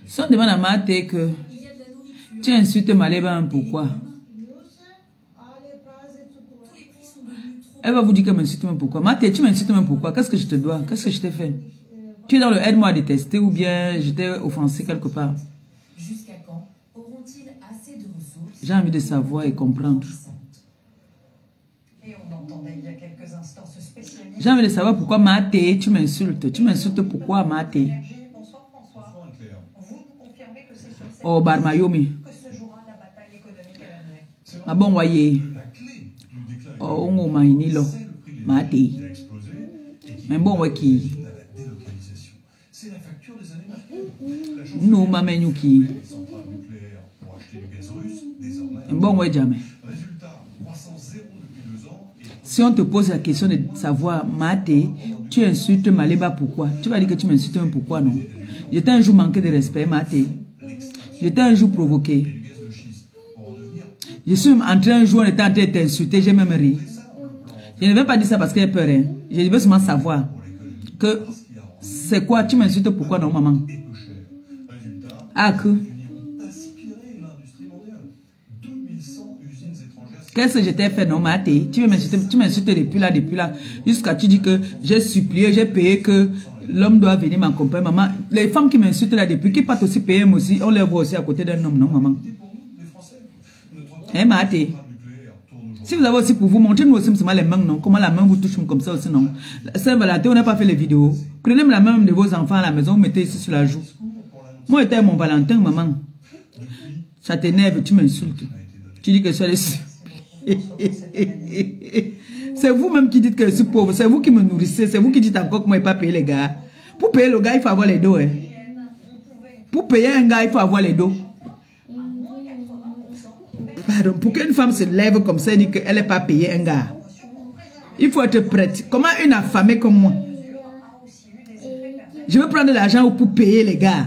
Si on demande à Maté que tu insultes Maléba, pourquoi? Elle va vous dire que m'insulte même pourquoi. Maté, tu m'insultes même pourquoi? Qu'est-ce que je te dois? Qu'est-ce que je t'ai fait? Tu es dans le aide-moi à détester ou bien je t'ai offensé quelque part? Jusqu'à quand auront-ils assez de ressources? J'ai envie de savoir et comprendre. Et on entendait il y a quelques instants ce spécialiste. J'ai envie de savoir pourquoi Maté, tu m'insultes. Tu m'insultes pourquoi Maté? Bonsoir François. Vous confirmez que c'est sur cette Oh, Barmayomi. que se jouera la bataille économique à l'avenir. Ah bon, voyez. Oh, on m'a ini lo. Maté. Mais bon, ouais, qui? Nous, ma menu qui? Bon, ouais, jamais. Si on te pose la question de savoir, Maté, tu insultes Maléba pourquoi? Tu vas dire que tu m'insultes même pourquoi, non? J'étais un jour manqué de respect, Maté. J'étais un jour provoqué. Je suis entré un jour, on était en train de t'insulter, j'ai même ri. Je ne vais pas dire ça parce que j'ai peur. Hein. Je veux seulement savoir que c'est quoi, tu m'insultes pourquoi, non, maman? Ah, que? Qu'est-ce que je t'ai fait, non, Maté? Tu m'insultes depuis là, jusqu'à tu dis que j'ai supplié, j'ai payé que l'homme doit venir m'accompagner, maman. Les femmes qui m'insultent là depuis, qui partent aussi payer, moi aussi, on les voit aussi à côté d'un homme, non, maman? Hein, Maté? Si vous avez aussi pour vous, montrez-nous aussi les mains, non? Comment la main vous touche comme ça aussi, non? Saint-Valentin, on n'a pas fait les vidéos. Prenez la main de vos enfants à la maison, vous mettez ici sur la joue. Moi, j'étais mon Valentin, maman. Ça t'énerve, tu m'insultes. Tu dis que je suis c'est vous-même qui dites que je suis pauvre. C'est vous qui me nourrissez. C'est vous qui dites encore que moi, je n'ai pas payé les gars. Pour payer le gars, il faut avoir les dos. Hein. Pour payer un gars, il faut avoir les dos. Pardon, pour qu'une femme se lève comme ça et dit qu'elle n'est pas payée un gars, il faut être prête. Comment une affamée comme moi? Je veux prendre l'argent pour payer les gars.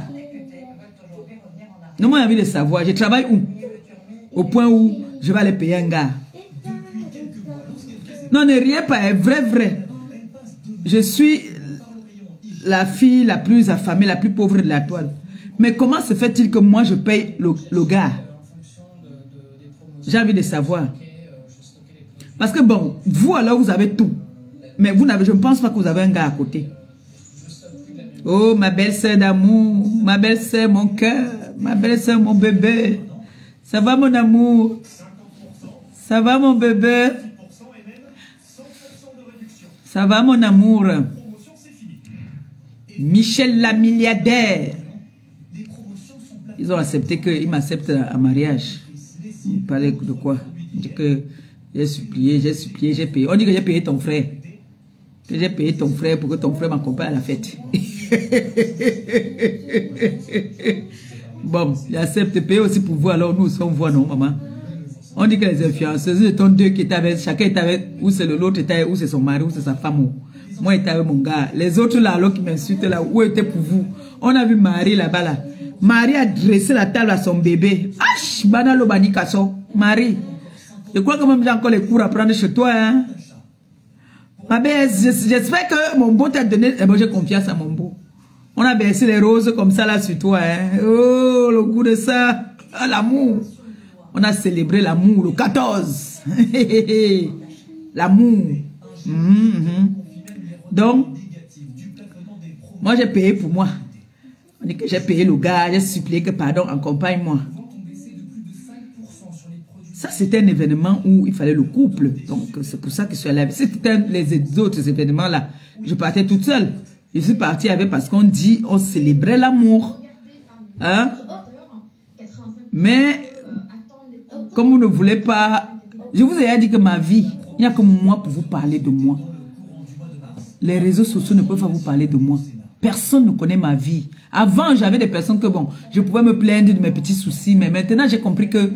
Non, moi j'ai envie de savoir. Je travaille où? Au point où je vais aller payer un gars. Non, ne riez pas, vrai. Je suis la fille la plus affamée, la plus pauvre de la toile. Mais comment se fait-il que moi je paye le gars? J'ai envie de savoir. Parce que bon, vous alors vous avez tout. Mais vous n'avez, je ne pense pas que vous avez un gars à côté. Oh, ma belle-sœur d'amour, ma belle-sœur, mon cœur, ma belle-sœur, mon bébé. Ça va mon amour? Ça va mon bébé? Ça va mon amour? Michel la milliardaire. Ils ont accepté qu'il m'accepte en mariage. Il parlait de quoi? Il dit que j'ai supplié, j'ai payé. On dit que j'ai payé ton frère. Que j'ai payé ton frère pour que ton frère m'accompagne à la fête. Bon, j'accepte de payer aussi pour vous. Alors nous sommes voix, non, maman? On dit que les influenceuses étant deux qui étaient avec, chacun était avec, ou c'est l'autre était, ou c'est son mari, ou c'est sa femme. Moi, j'étais avec mon gars. Les autres là, alors qui m'insultent là, où étaient pour vous? On a vu Marie là-bas là. Marie a dressé la table à son bébé. Ach, banalo banikaso. Marie, je crois que même j'ai encore les cours à prendre chez toi, hein. Ma belle, j'espère que mon beau t'a donné, eh ben, j'ai confiance à mon beau. On a baissé les roses comme ça là sur toi, hein. Oh, le goût de ça. Ah, l'amour. On a célébré l'amour le 14. L'amour. Donc, moi j'ai payé pour moi. On dit que j'ai payé le gars, j'ai supplié que pardon, accompagne-moi. Ça, c'était un événement où il fallait le couple. Donc, c'est pour ça que je suis allée. C'était les autres événements-là. Je partais toute seule. Je suis partie avec parce qu'on dit, on célébrait l'amour. Hein? Mais, comme vous ne voulez pas, je vous ai dit que ma vie, il n'y a que moi pour vous parler de moi. Les réseaux sociaux ne peuvent pas vous parler de moi. Personne ne connaît ma vie. Avant, j'avais des personnes que, bon, je pouvais me plaindre de mes petits soucis, mais maintenant, j'ai compris que,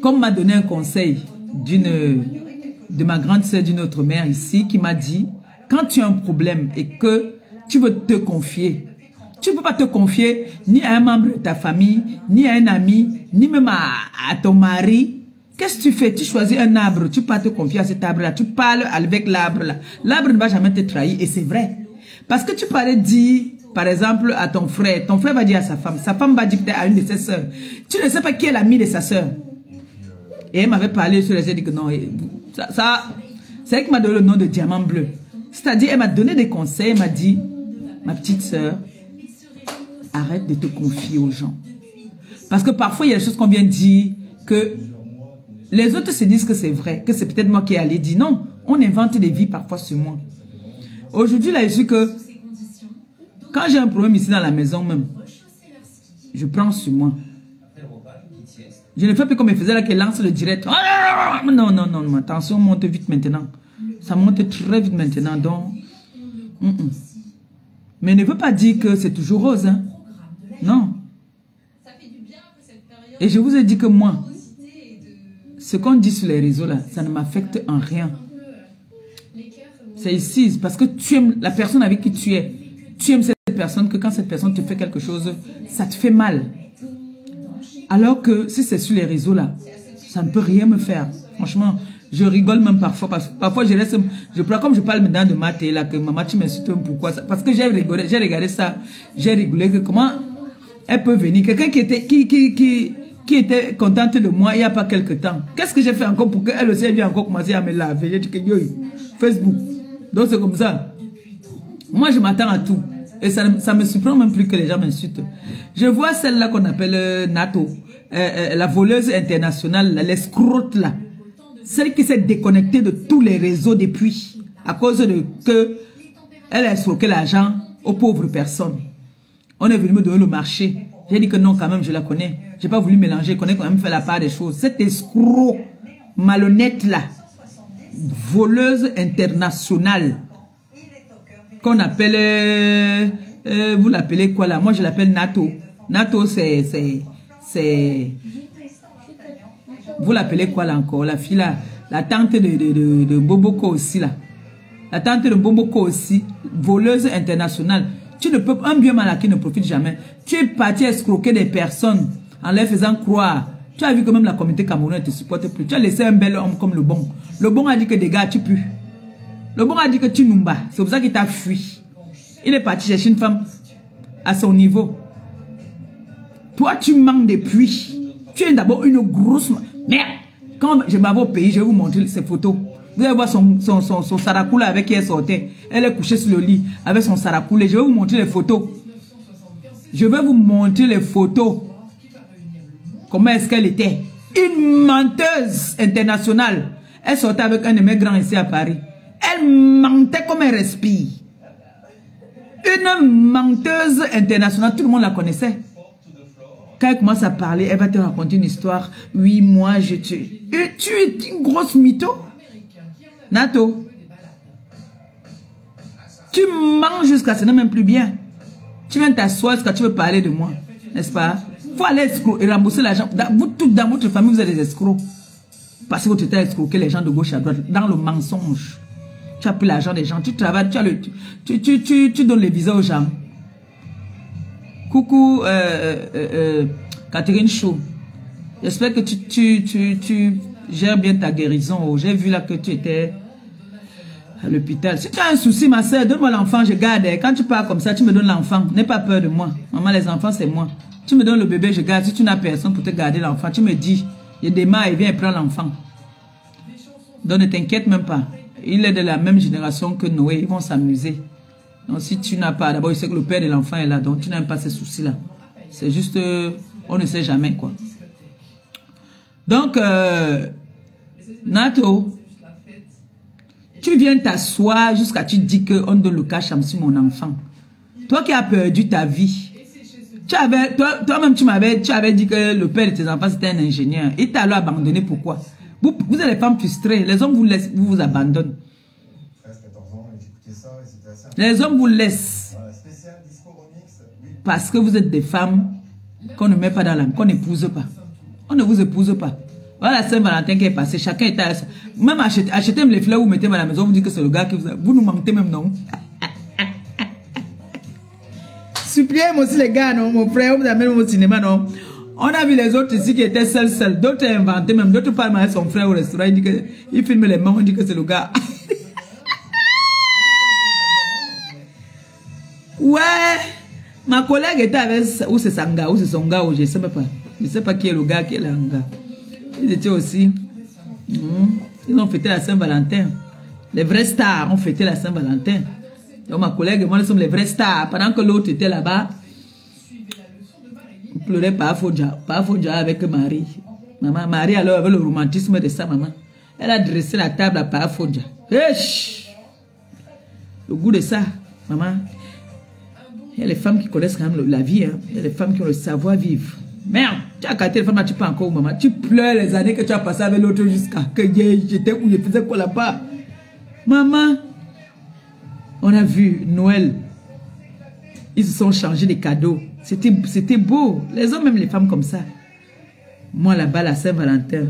comme m'a donné un conseil de ma grande sœur d'une autre mère ici, qui m'a dit, quand tu as un problème et que tu veux te confier, tu ne peux pas te confier ni à un membre de ta famille, ni à un ami, ni même à ton mari. Qu'est-ce que tu fais? Tu choisis un arbre, tu peux te confier à cet arbre-là, tu parles avec l'arbre-là. L'arbre ne va jamais te trahir et c'est vrai. Parce que tu parlais dire, par exemple, à ton frère va dire à sa femme va dire peut-être à une de ses sœurs. Tu ne sais pas qui est l'ami de sa sœur. Et elle m'avait parlé sur les dit que non, c'est elle qui m'a donné le nom de diamant bleu. C'est-à-dire, elle m'a donné des conseils, elle m'a dit, ma petite sœur, arrête de te confier aux gens. Parce que parfois, il y a des choses qu'on vient dire que les autres se disent que c'est vrai, que c'est peut-être moi qui ai allé dire. Non, on invente des vies parfois sur moi. Aujourd'hui, là, je suis que quand j'ai un problème ici dans la maison même, je prends sur moi. Je ne fais plus comme elle faisait là, qu'elle lance le direct. Non, non, non, ma tension monte vite maintenant. Ça monte très vite maintenant, donc... Mais ne veut pas dire que c'est toujours rose, hein. Non. Et je vous ai dit que moi, ce qu'on dit sur les réseaux là, ça ne m'affecte en rien. C'est ici, parce que tu aimes la personne avec qui tu es. Tu aimes cette personne, que quand cette personne te fait quelque chose, ça te fait mal. Alors que si c'est sur les réseaux là, ça ne peut rien me faire. Franchement, je rigole même parfois. Parce que parfois je reste, comme je parle maintenant de maths et là, que maman tu m'insultes, pourquoi ça? Parce que j'ai rigolé, j'ai regardé ça, j'ai rigolé que comment elle peut venir. Quelqu'un qui était contente de moi il n'y a pas quelque temps. Qu'est-ce que j'ai fait encore pour qu'elle aussi vienne encore commencer à me laver? J'ai dit que yo, Facebook. Donc c'est comme ça. Moi je m'attends à tout. Et ça me surprend même plus que les gens m'insultent. Je vois celle-là qu'on appelle NATO, la voleuse internationale, l'escroute là. Celle qui s'est déconnectée de tous les réseaux depuis, à cause de que elle a escroqué l'argent aux pauvres personnes. On est venu me donner le marché. J'ai dit que non, quand même, je la connais. J'ai pas voulu mélanger, je connais quand même fait la part des choses. Cette escroc malhonnête là, voleuse internationale, qu'on appelle, vous l'appelez quoi là? Moi je l'appelle NATO. NATO c'est, vous l'appelez quoi là encore? La fille là, la tante de Boboko aussi là. La tante de Boboko aussi, voleuse internationale. Tu ne peux, un bien mal acquis ne profite jamais. Tu es parti escroquer des personnes en leur faisant croire. Tu as vu que même la communauté camerounaise ne te supporte plus. Tu as laissé un bel homme comme le bon. Le bon a dit que des gars tu pues. Le bon a dit que tu n'oumbas. C'est pour ça qu'il t'a fui. Il est parti chercher une femme à son niveau. Toi, tu manques de puits. Tu es d'abord une grosse... Merde! Quand je m'avais au pays, je vais vous montrer ces photos. Vous allez voir son saracoula avec qui elle sortait. Elle est couchée sur le lit avec son saracoula. Je vais vous montrer les photos. Je vais vous montrer les photos. Comment est-ce qu'elle était? Une menteuse internationale. Elle sortait avec un de mes grands ici à Paris. Elle mentait comme elle respire. Une menteuse internationale, tout le monde la connaissait. Quand elle commence à parler, elle va te raconter une histoire. Oui, moi, tu es une grosse mytho. Nato. Tu mens jusqu'à ce n'est même plus bien. Tu viens t'asseoir jusqu'à tu veux parler de moi. N'est-ce pas? Il faut aller escroquer et rembourser l'argent. Vous, toutes dans votre famille, vous êtes des escrocs. Parce que tu as escroqué les gens de gauche à droite. Dans le mensonge. Tu as pris l'argent des gens. Tu travailles, tu donnes les visas aux gens. Coucou, Catherine Chou. J'espère que tu gères bien ta guérison. J'ai vu là que tu étais à l'hôpital. Si tu as un souci, ma soeur, donne-moi l'enfant, je garde. Quand tu pars comme ça, tu me donnes l'enfant. N'aie pas peur de moi. Maman, les enfants, c'est moi. Tu me donnes le bébé, je garde. Si tu n'as personne pour te garder l'enfant, tu me dis, il démarre et viens prendre l'enfant. Donc ne t'inquiète même pas. Il est de la même génération que Noé. Ils vont s'amuser. Donc si tu n'as pas, d'abord, il sait que le père de l'enfant est là. Donc tu n'as pas ces soucis-là. C'est juste, on ne sait jamais quoi. Donc, Nato, tu viens t'asseoir jusqu'à tu dis qu'on donne le cash à mon enfant. Toi qui as perdu ta vie. Toi-même, tu avais dit que le père de tes enfants c'était un ingénieur. Il t'a alors abandonné. Pourquoi? Vous êtes les femmes frustrées. Les hommes vous abandonnent. Les hommes vous laissent. Parce que vous êtes des femmes qu'on ne met pas dans l'âme, qu'on n'épouse pas. On ne vous épouse pas. Voilà Saint-Valentin qui est passé. Chacun est à... Même achetez les fleurs, vous mettez à la maison, vous dites que c'est le gars qui vous... Vous nous mentez même, non? Suppliez-moi aussi les gars, non? Mon frère, vous amènez au cinéma, non? On a vu les autres ici qui étaient seuls. D'autres inventés même. D'autres parlent avec son frère au restaurant. Il filme les mains, on dit que c'est le gars. Ouais. Ma collègue était avec, où c'est Sanga, où c'est son gars, je ne sais pas. Je ne sais pas qui est le gars, qui est le gars. Ils étaient aussi. Ils ont fêté la Saint-Valentin. Les vrais stars ont fêté la Saint-Valentin. Donc ma collègue et moi, nous sommes les vrais stars. Pendant que l'autre était là-bas, on pleurait par Fodja avec Marie. Maman, Marie alors avait le romantisme de sa maman. Elle a dressé la table à par Fodja. Le goût de ça, maman. Il y a les femmes qui connaissent quand même la vie. Hein. Il y a les femmes qui ont le savoir-vivre. Merde, tu as gâté les femmes, tu peux encore, maman. Tu pleures les années que tu as passées avec l'autre jusqu'à que j'étais où je faisais quoi là-bas. Maman, on a vu Noël. Ils se sont changés les cadeaux. C'était beau. Les hommes aiment les femmes comme ça. Moi là-bas, la Saint-Valentin,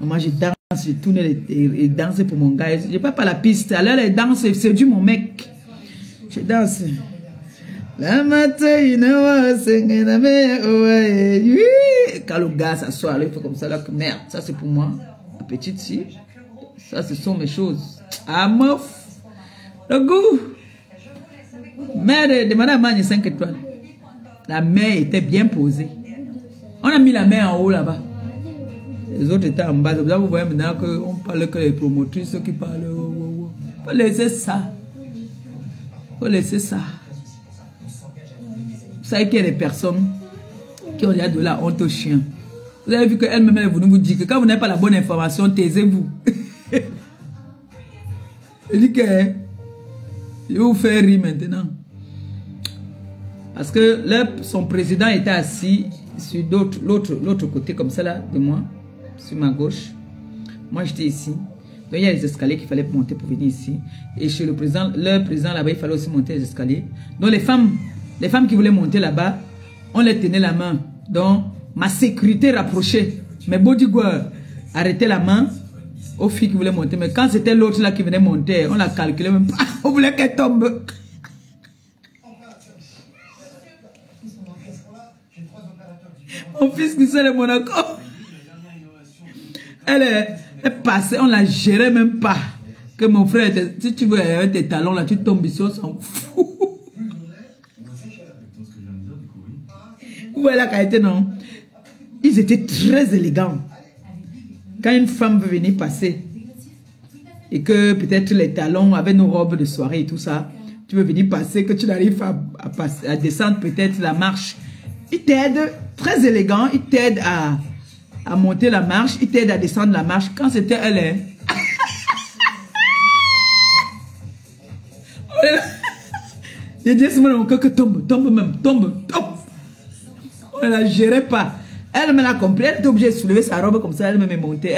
maman, je danse, je tourne et danse pour mon gars. Je ne vais pas la piste. Alors, les danses, c'est du mon mec. Je danse. La matin, quand le gars s'assoit, il fait comme ça, là, que merde, ça c'est pour moi, la petite fille. Ça, ce sont mes choses. Ah, mof. Le goût. Mère de Madame Magne 5 étoiles. La main était bien posée. On a mis la main en haut là-bas. Les autres étaient en bas. Là, vous voyez maintenant qu'on parle que les promotrices qui parlent. Faut laisser ça. Faut laisser ça. Vous savez qu'il y a des personnes qui ont déjà de la honte au chien. Vous avez vu qu'elle-même, elle vous dit que quand vous n'avez pas la bonne information, taisez-vous. Elle dit que je vais vous faire rire maintenant. Parce que là, son président était assis sur l'autre côté, comme ça là, de moi, sur ma gauche. Moi, j'étais ici. Donc, il y a les escaliers qu'il fallait monter pour venir ici. Et chez le président là-bas, il fallait aussi monter les escaliers. Donc, les femmes qui voulaient monter là-bas, on les tenait la main. Donc, ma sécurité rapprochée. Mes bodyguards arrêtaient la main aux filles qui voulaient monter. Mais quand c'était l'autre là qui venait monter, on la calculait même pas. On voulait qu'elle tombe. Mon fils qui sait le Monaco. Elle passait, on la gérait même pas. Que mon frère était, si tu veux avec tes talons là, tu tombes ici, on s'en fout. Vous voyez la qualité, non? Ils étaient très élégants. Quand une femme veut venir passer et que peut-être les talons avec nos robes de soirée et tout ça, tu veux venir passer, que tu n'arrives à descendre peut-être la marche, ils t'aident, très élégant, ils t'aident à monter la marche, ils t'aident à descendre la marche. Quand c'était elle, j'ai dit à mon cœur que tombe. On ne la gérait pas. Elle me l'a compris. Elle était obligée de soulever sa robe comme ça. Elle me montait.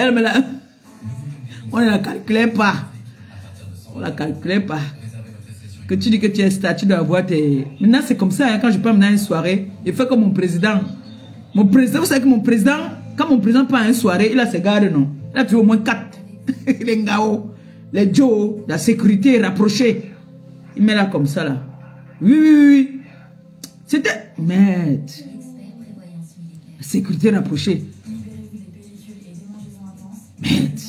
On ne la calculait pas. On ne la calculait pas. Que tu dis que tu es star, tu dois avoir tes... Maintenant, c'est comme ça. Hein, quand je pars maintenant à une soirée, il fait comme mon président. Mon président, vous savez que mon président, quand mon président part à une soirée, il a ses gardes, non? Il a toujours au moins 4. Les Ngao, les Joe, la sécurité rapprochée. Il met là comme ça, là. Oui. C'était... Merde. Sécurité rapprochée. Merde.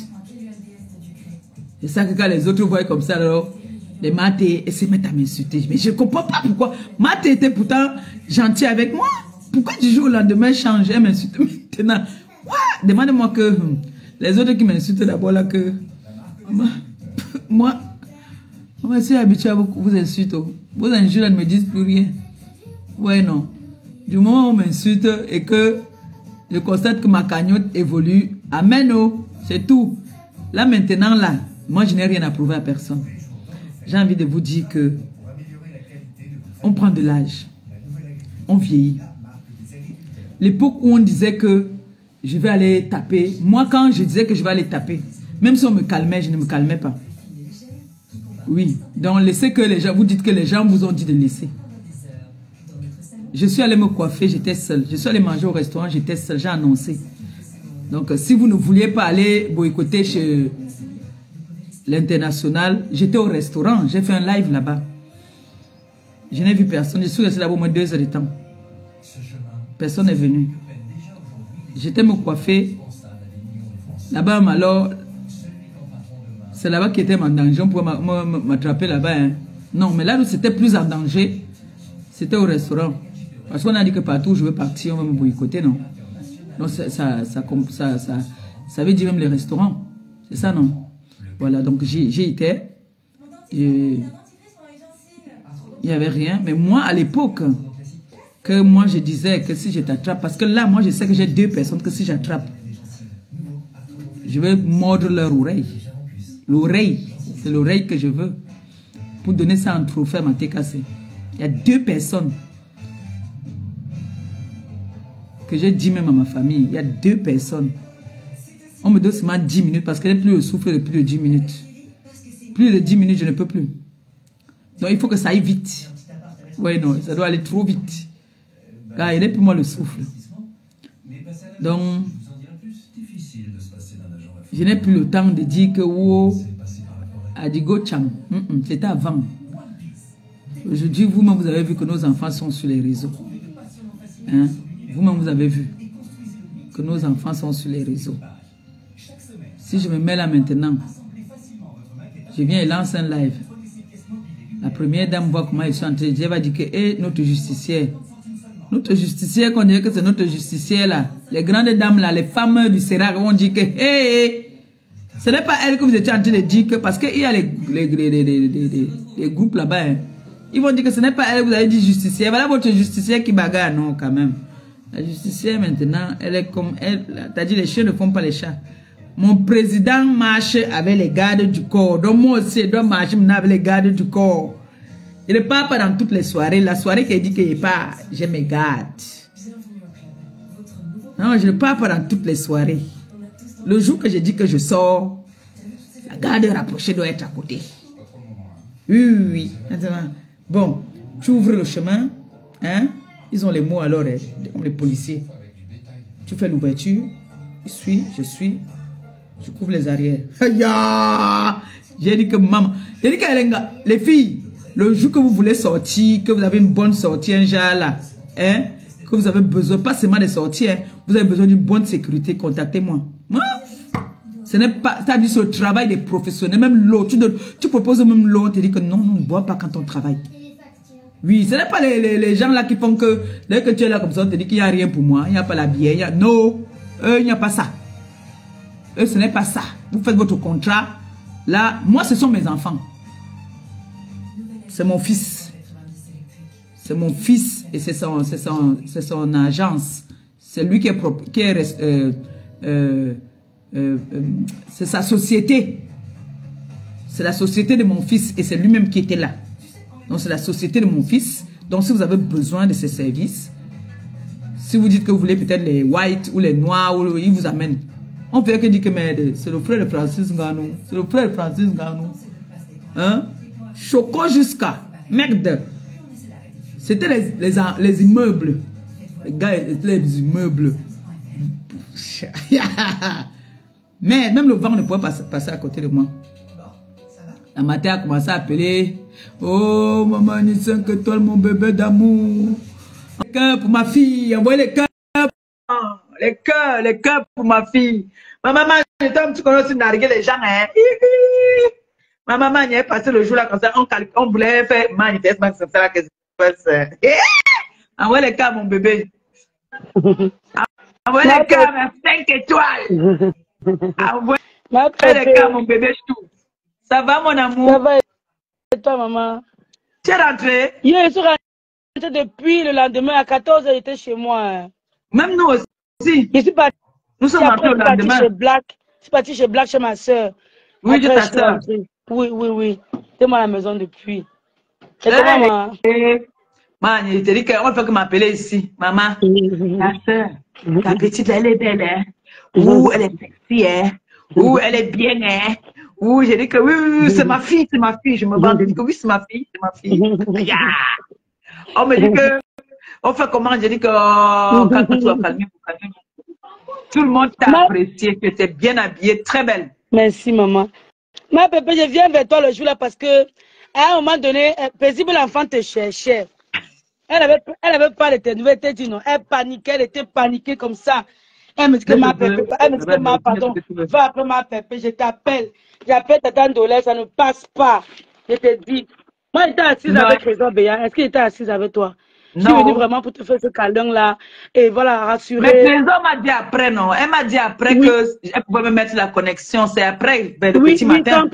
C'est ça que quand les autres voient comme ça, alors, les matés se mettent à m'insulter. Mais je ne comprends pas pourquoi. Maté était pourtant gentil avec moi. Pourquoi du jour au lendemain change et m'insulte maintenant? Ouais, demandez-moi que les autres qui m'insultent d'abord là que... Moi, je suis habitué à vous insulter. Vos injures ne me disent plus rien. Ouais, non. Du moment où on m'insulte et que je constate que ma cagnotte évolue, amen, oh, c'est tout. Là, maintenant, là, moi, je n'ai rien à prouver à personne. J'ai envie de vous dire que on prend de l'âge. On vieillit. L'époque où on disait que je vais aller taper, moi, quand je disais que je vais aller taper, même si on me calmait, je ne me calmais pas. Oui, donc laissez que les gens, vous dites que les gens vous ont dit de laisser. Je suis allé me coiffer, j'étais seule. Je suis allé manger au restaurant, j'étais seule, j'ai annoncé. Donc, si vous ne vouliez pas aller boycotter chez l'International, j'étais au restaurant, j'ai fait un live là-bas. Je n'ai vu personne, je suis resté là-bas au moins 2 heures de temps. Personne n'est venu. J'étais me coiffer. Là-bas, alors, c'est là-bas qui était en danger, on pouvait m'attraper là-bas. Hein. Non, mais là où c'était plus en danger, C'était au restaurant. Parce qu'on a dit que partout où je veux partir, on va me boycotter, non? Donc ça veut dire même les restaurants. C'est ça, non? Voilà, donc j'y étais. Il n'y avait rien. Mais moi, à l'époque, que moi je disais que si je t'attrape, parce que là, moi je sais que j'ai 2 personnes que si j'attrape, je vais mordre leur oreille. L'oreille, c'est l'oreille que je veux. Pour donner ça en trophée à ma TKC. Il y a 2 personnes que j'ai dit même à ma famille. Il y a 2 personnes. On me donne seulement 10 minutes parce qu'elle n'est plus au souffle de plus de 10 minutes. Plus de 10 minutes, je ne peux plus. Donc il faut que ça aille vite. Oui, non, ça doit aller trop vite. Là, il n'est plus moi le souffle. Donc, je n'ai plus le temps de dire que wow, Adigo Cham. C'était avant. Aujourd'hui, vous-même, vous avez vu que nos enfants sont sur les réseaux. Hein? Vous-même, vous avez vu que nos enfants sont sur les réseaux. Si je me mets là maintenant, je viens et lance un live. La première dame voit comment ils sont en train de dire, elle va dire que hey, notre justicière, qu'on dirait que c'est notre justicière là. Les grandes dames là, les femmes du Sérac vont dire que hey, ce n'est pas elle que vous étiez en train de dire que, parce qu'il y a les groupes là-bas, hein. Ils vont dire que ce n'est pas elle que vous avez dit justicière. Voilà votre justicière qui bagarre, non quand même. La justicière maintenant, elle est comme elle. T'as dit les chiens ne font pas les chats. Mon président marche avec les gardes du corps. Donc moi aussi, je dois marcher avec les gardes du corps. Je ne pars pas dans toutes les soirées. La soirée qui dit que je pars, je me garde. Non, je ne pars pas dans toutes les soirées. Le jour que je dis que je sors, la garde rapprochée doit être à côté. Oui. Maintenant, bon, tu ouvres le chemin. Hein? Ils ont les mots alors, les policiers. Tu fais l'ouverture. Je suis. Je couvre les arrières. J'ai dit que maman, j'ai dit que les filles, le jour que vous voulez sortir, que vous avez une bonne sortie, un genre là, hein, que vous avez besoin, pas seulement de sortir, hein, vous avez besoin d'une bonne sécurité, contactez-moi. Ce n'est pas, tu as dit sur le travail des professionnels, même l'eau, tu proposes même l'eau, tu dis que non, on ne boit pas quand on travaille. Oui, ce n'est pas les gens là qui font que, dès que tu es là comme ça, on te dit qu'il n'y a rien pour moi, il n'y a pas la bière, non, il n'y a pas ça. Ce n'est pas ça. Vous faites votre contrat. Là, moi, ce sont mes enfants. C'est mon fils. C'est mon fils et c'est son agence. C'est lui qui est c'est sa société. C'est la société de mon fils et c'est lui-même qui était là. Donc, c'est la société de mon fils. Donc, si vous avez besoin de ces services, si vous dites que vous voulez peut-être les whites ou les noirs, ils vous amènent. On fait que dire que c'est le frère de Francis Ngannou. C'est le frère de Francis Ngannou. Hein? Choco jusqu'à merde. C'était les immeubles. Les gars étaient les immeubles. Mais même le vent ne pouvait pas passer à côté de moi. La matin a commencé à appeler. Oh maman, ni 5 étoiles, mon bébé d'amour. Les cœurs pour ma fille. Envoyez les cœurs. Les cœurs pour ma fille. Ma maman, j'étais un petit peu aussi narguer les gens, hein. Ma maman y est passé le jour là comme ça, on voulait faire manifestement comme ça là que ça se passe. Envoyez les cœurs, mon bébé. Envoyez les cœurs, 5 étoiles. Envoyez les cœurs, mon bébé chou. Ça va, mon amour? Ça va, et toi, maman? Tu es rentrée? Je suis rentrée depuis le lendemain à 14h, j'étais chez moi. Même nous aussi. Je suis partie. Nous sommes rentrés le lendemain. Je suis partie chez Black, chez ma soeur. Oui, de ta soeur. Oui. C'est moi à la maison depuis. Et comment, maman? Je te dis qu'on va faire que m'appeler ici. Maman, ta soeur, ta petite, elle est belle, hein? Ou elle est sexy, hein? Ou elle est bien, hein? Ou j'ai dit que oui, c'est ma fille, c'est ma fille. Je me bats, je dis que oui, c'est ma fille, c'est ma fille. Yeah. On me dit que, on fait comment? J'ai dit que quand tu vas calmer, tout le monde t'a apprécié, que tu es bien habillée, très belle. Merci, maman. Ma bébé, je viens vers toi le jour là parce que, à un moment donné, paisible l'enfant te cherchait. Elle avait pas de tes nouvelles, elle dit non. Elle paniquait, elle était paniquée comme ça. Elle me dit que ma pépé, pardon, va après ma pépé, je t'appelle. J'appelle Tata Ndolé, ça ne passe pas. Je te dis. Moi, j'étais assise Non, avec Trésor Béa. Est-ce qu'il était assise avec toi? Je suis non. venue vraiment pour te faire ce câlin-là. Et voilà, Mais rassurer. Trésor m'a dit après, non. Elle m'a dit après Oui. que elle pouvait me mettre la connexion. C'est après, vers le Oui, petit oui, matin. quand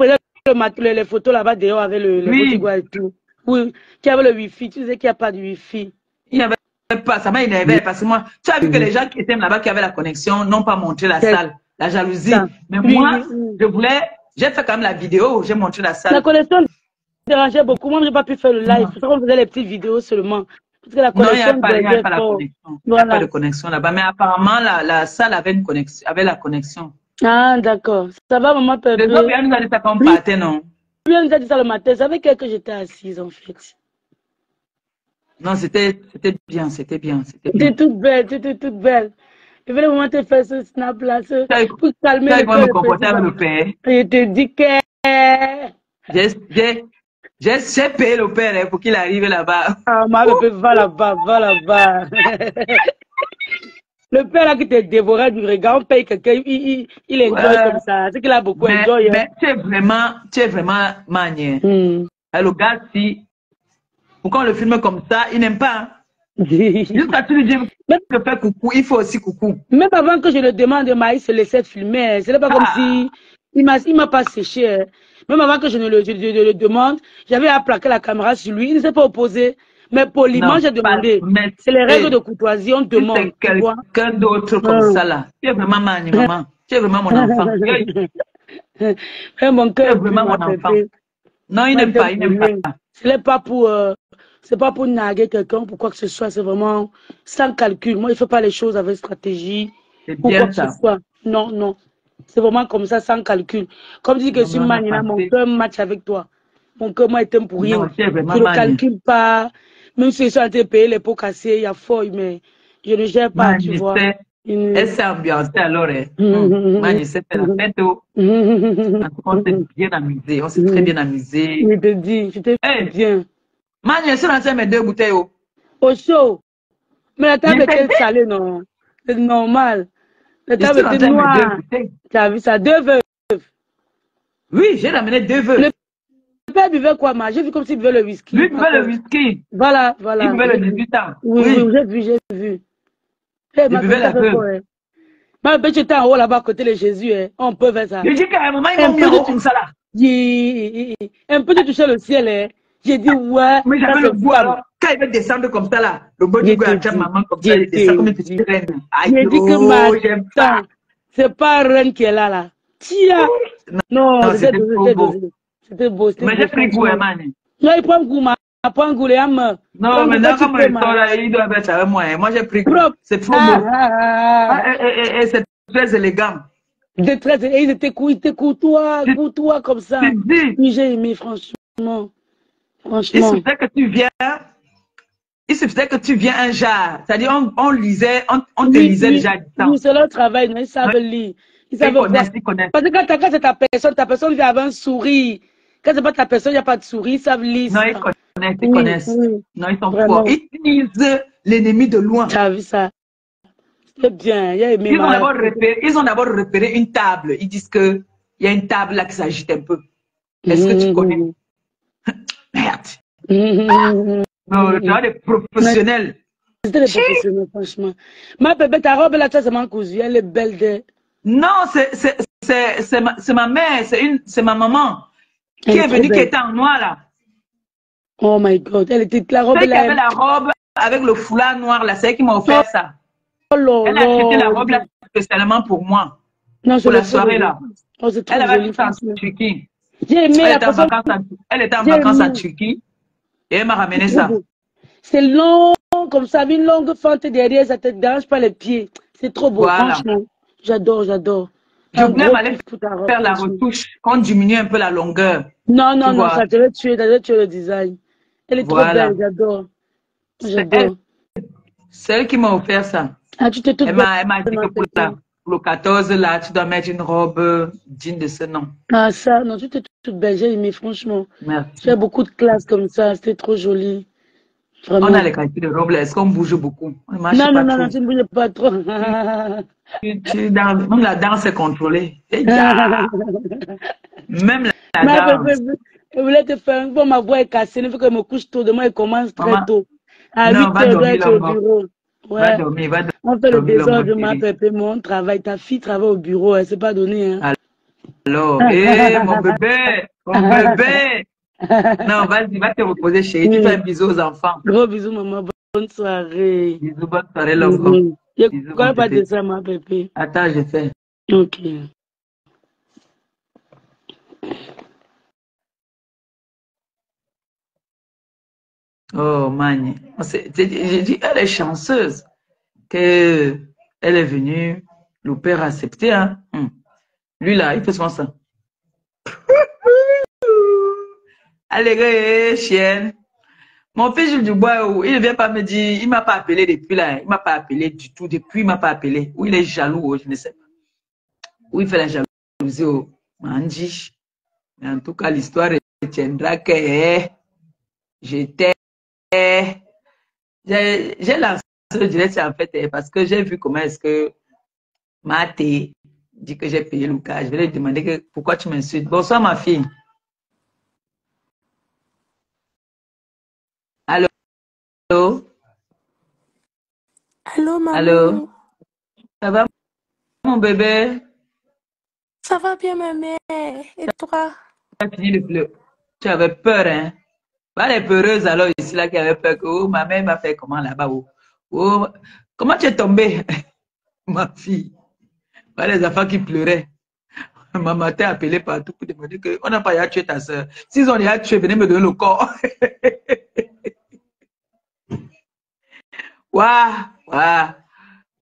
on prenait les photos là-bas dehors avec les Oui. botigouas et tout. Oui, qui avait le wifi. Tu disais qu'il n'y a pas de wifi. Il n'y avait pas, ça m'a énervé parce que moi, tu as vu que les gens qui étaient là-bas, qui avaient la connexion, n'ont pas montré la C'est salle, la jalousie. ça. Mais Oui, moi, oui, oui. je voulais, j'ai fait quand même la vidéo, j'ai montré la La salle. connexion dérangeait beaucoup. Moi, je n'ai pas pu faire le live. C'est pour ça qu'on faisait les petites vidéos seulement. Parce que la Non, il n'y connexion avait dérangeait pas la fort. connexion. Il n'y a pas Voilà. de connexion là-bas. Mais apparemment, la salle avait une connexion, avait la connexion. Ah, d'accord. Ça va, maman Les Pépé? autres, bien nous a dit ça qu'on Oui, partait, non? elle nous a dit ça le matin. C'est avec elle que j'étais assise, en fait. Non, c'était bien, c'était bien, c'était Tu bien. étais toute belle, tu étais toute belle. Je voulais vraiment te faire ce snap-là, pour Tu calmer as le comment cœur me du comporter avec président. le père? Je te dis que... J'ai payé le père hein, pour qu'il arrive là-bas. Ah, ma bébé, va là-bas, va là-bas. Le père là qui te dévorait du regard, on paye quelqu'un, il enjoy comme ça. C'est qu'il a beaucoup enjoy. Hein. Mais tu es vraiment manière. Le gars, si, pourquoi on le filme comme ça, il n'aime pas. Hein. Jusqu'à tu lui dis que faire coucou, il faut aussi coucou. Même avant que je le demande, Maïs se laissait filmer. Ce n'est pas comme si il m'a pas séché. Hein. Même avant que je le demande, j'avais à plaquer la caméra sur lui. Il ne s'est pas opposé. Mais poliment, j'ai demandé. C'est les règles de courtoisie, on demande. C'est quelqu'un d'autre comme ça là. Tu es vraiment maman. Tu es vraiment mon enfant. Mon cœur, tu es vraiment mon enfant. Non, il n'aime pas, il n'aime pas. Ce n'est pas pour... c'est pas pour naguer quelqu'un, pour quoi que ce soit, c'est vraiment sans calcul. Moi, il ne fais pas les choses avec stratégie. C'est bien ça. Non, non. C'est vraiment comme ça, sans calcul. Comme dit que je suis manina, mon cœur match avec toi. Mon cœur, moi, est un pour rien. Je ne calcule pas. Même si je suis en train de payer les pots cassés, il y a fort, mais je ne gère pas, tu vois. Elle s'est ambiancée alors. Moi, je sais faire la fête. On s'est bien amusé. On s'est très bien amusé. Je te dis, j'étais bien. Man, je suis rentré mes 2 bouteilles. Au chaud. Mais la table était salée, non. C'est normal. La table était noire. Tu as vu ça, 2 veuves. Oui, j'ai ramené 2 veuves. Le père buvait quoi, ma? J'ai vu comme s'il buvait le whisky. Lui buvait le whisky. Voilà. Il buvait le 18 ans. Oui, j'ai vu. Il buvait la veuve. Ma bête était en haut là-bas à côté de Jésus. Hein. On peut faire ça. Je dis qu'à un moment, ils m'ont mis en haut comme ça là. Un peu de toucher le ciel. Hein. J'ai dit, ouais. Mais j'avais le goût alors. Quand il va descendre comme ça là, le beau du goût à maman comme ça, il descend comme une petite reine. J'ai dit que j'aime pas. C'est pas reine qui est là. Tia. Non, c'était beau. C'était beau. Mais j'ai pris goût, man. Non, il prend goût, prend goût, les âmes. Non, maintenant, comme il sort là, il doit être avec moi. Moi, j'ai pris goût. C'est trop beau. Et c'est très élégant. Et ils étaient courtois comme ça. Oui, j'ai aimé, franchement. Il suffisait que tu viens un genre. C'est-à-dire, on te lisait déjà du temps. Oui, c'est leur travail, non? Ils savent lire. Ils connaissent. Parce que quand c'est ta personne vient avec un sourire. Quand c'est pas ta personne, il n'y a pas de sourire, ils savent lire. Non, ils connaissent. Non, ils sont forts. Ils lisent l'ennemi de loin. Tu as vu ça? C'est bien, il y a aimé. Ils ont d'abord repéré une table. Ils disent qu'il y a une table là qui s'agite un peu. Est-ce que tu connais? Merde. Non, tu as des professionnels. C'était des professionnels, franchement. Ma bébé, ta robe là, c'est ma cousine, elle est belle de... Non, c'est ma mère, c'est ma maman qui est venue, qui était en noir là. Oh my God, elle était la robe là. Celle qui avait la robe avec le foulard noir là, c'est elle qui m'a offert ça. Oh, elle a acheté la robe là spécialement pour moi. Non, pour la soirée là. Oh, elle avait été en Turquie. J'ai aimé elle était en vacances en Turquie et elle m'a ramené ça. C'est long, comme ça, une longue fente derrière, ça te dérange pas les pieds. C'est trop beau, franchement. J'adore. Je voulais aller faire la retouche, qu'on diminue un peu la longueur. Non, ça te va tuer le design. Elle est trop belle, j'adore. C'est elle qui m'a offert ça. Ah, tu t'es toute belle. Elle m'a dit que pour le 14, là, tu dois mettre une robe digne de ce nom. Ah, ça, non, tu t'es toute belle, j'ai aimé, franchement. Merci. Tu as beaucoup de classe comme ça, c'était trop joli. Vraiment. On a les qualités de robe, est-ce qu'on bouge beaucoup? Non, tu ne bouges pas trop. Même la danse est contrôlée. Même la danse. Je voulais te faire. Bon, ma voix est cassée. Il faut que je me couche tôt. Demain, elle commence très Maman, tôt. À 8 non, va heures, je dois dormir être là, au maman. bureau. Va Ouais. dormir, va On fait le dormir là, mon désordre, ma chéri. pépé. Mon travail. Ta fille travaille au bureau. Elle ne s'est pas donnée. Hein. Alors, mon bébé, mon bébé. Non, vas-y, va te reposer, chérie. Tu fais un bisou aux enfants. Gros bisous, maman. Bonne soirée. Bisous, bonne soirée, l'homme. Je Bisous, ne mon connais pas de bébé. ça, ma pépé. Attends, je fais. Ok. Oh, Magne. J'ai dit, elle est chanceuse qu'elle est venue. Le père a accepté. Hein. Lui, là, il fait souvent ça. Allez, chienne. Mon fils Jules Dubois, il ne vient pas me dire, il ne m'a pas appelé depuis là. Il ne m'a pas appelé du tout. Depuis, il ne m'a pas appelé. Où il est jaloux, je ne sais pas. Où il fait la jalousie, Manji. Mais en tout cas, l'histoire retiendra que j'étais. J'ai lancé le direct en fait parce que j'ai vu comment est-ce que Maté dit que j'ai payé Lucas. Je vais lui demander que, pourquoi tu m'insultes. Bonsoir ma fille. Allô? Allô, maman. Allô? Ça va mon bébé? Ça va bien, ma mère. Et toi? Tu as fini de pleurer. Tu avais peur, hein? Pas les peureuses alors ici là qui avaient peur que oh, ma mère m'a fait comment là-bas? Oh, comment tu es tombée, ma fille? Pas les enfants qui pleuraient. Maman t'a appelé partout pour demander qu'on n'a pas déjà tué ta soeur. S'ils ont déjà tué, venez me donner le corps. Waouh, waouh.